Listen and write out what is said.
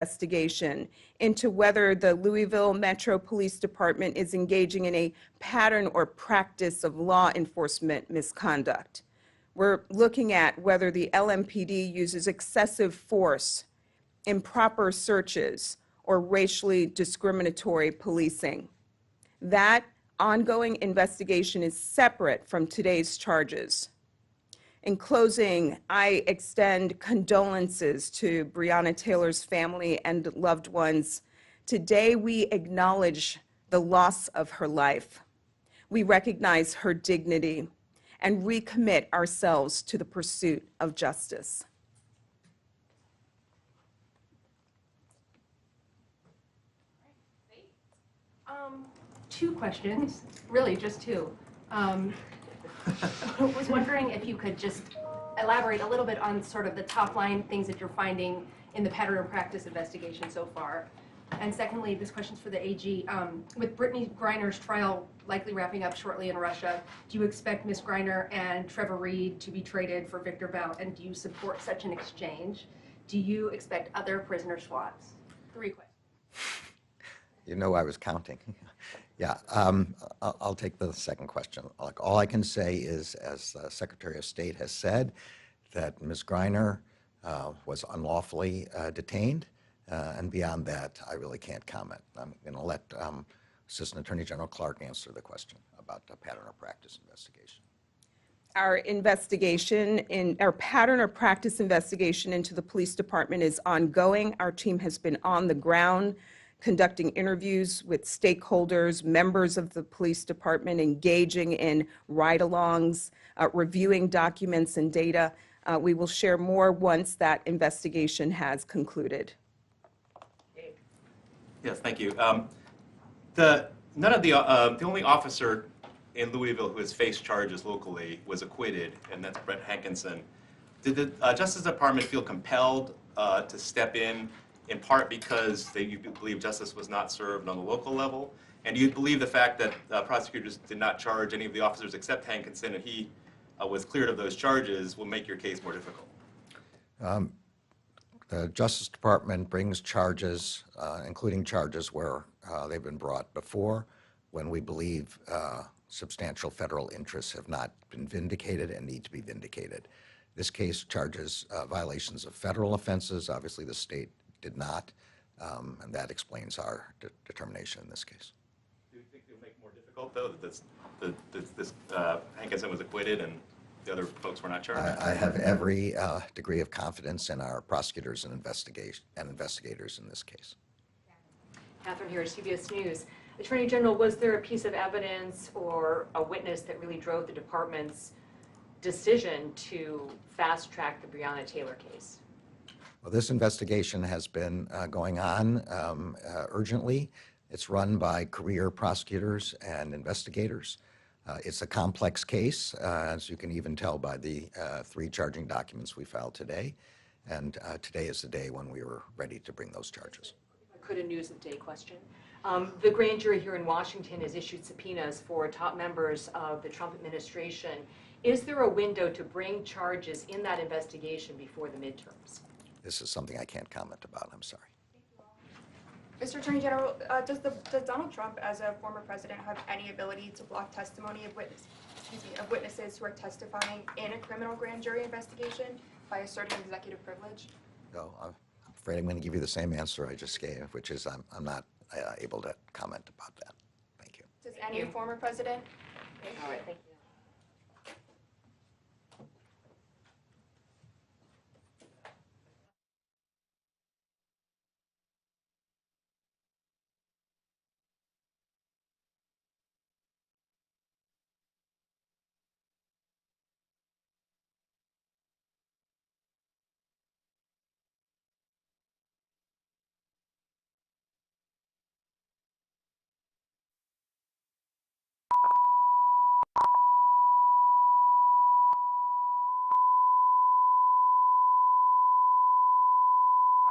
investigation into whether the Louisville Metro Police Department is engaging in a pattern or practice of law enforcement misconduct. We're looking at whether the LMPD uses excessive force, improper searches, or racially discriminatory policing. That ongoing investigation is separate from today's charges. In closing, I extend condolences to Breonna Taylor's family and loved ones. Today, we acknowledge the loss of her life. We recognize her dignity and recommit ourselves to the pursuit of justice. Two questions, really just two. I was wondering if you could just elaborate a little bit on sort of the top line things that you're finding in the pattern of practice investigation so far. And secondly, this question's for the AG. With Brittany Griner's trial likely wrapping up shortly in Russia, do you expect Ms. Griner and Trevor Reed to be traded for Victor Bout, and do you support such an exchange? Do you expect other prisoner swaps? 3 questions. You know I was counting. Yeah, I'll take the second question. All I can say is, as the Secretary of State has said, that Ms. Griner was unlawfully detained, and beyond that, I really can't comment. I'm going to let Assistant Attorney General Clark answer the question about the pattern or practice investigation. Our pattern or practice investigation into the police department is ongoing. Our team has been on the ground conducting interviews with stakeholders, members of the police department, engaging in ride-alongs, reviewing documents and data. We will share more once that investigation has concluded. Yes, thank you. The only officer in Louisville who has faced charges locally was acquitted, and that's Brett Hankinson. Did the Justice Department feel compelled to step in part because you believe justice was not served on the local level? And do you believe the fact that prosecutors did not charge any of the officers except Hankinson, and he was cleared of those charges, will make your case more difficult? The Justice Department brings charges, including charges where they've been brought before, when we believe substantial federal interests have not been vindicated and need to be vindicated. This case charges violations of federal offenses. Obviously, the state did not, and that explains our determination in this case. Do you think it will make it more difficult, though, that Hankinson was acquitted and the other folks were not charged? I have every degree of confidence in our prosecutors and investigators in this case. Catherine here, CBS News. Attorney General, was there a piece of evidence or a witness that really drove the department's decision to fast-track the Breonna Taylor case? Well, this investigation has been going on urgently. It's run by career prosecutors and investigators. It's a complex case, as you can even tell by the 3 charging documents we filed today. And today is the day when we were ready to bring those charges. If I could, a news of the day question. The grand jury here in Washington has issued subpoenas for top members of the Trump administration. Is there a window to bring charges in that investigation before the midterms? This is something I can't comment about. I'm sorry. Mr. Attorney General, does Donald Trump, as a former president, have any ability to block testimony of witnesses who are testifying in a criminal grand jury investigation by asserting executive privilege? No, I'm afraid I'm going to give you the same answer I just gave, which is I'm not able to comment about that. Thank you. Does any former president? All right, thank you.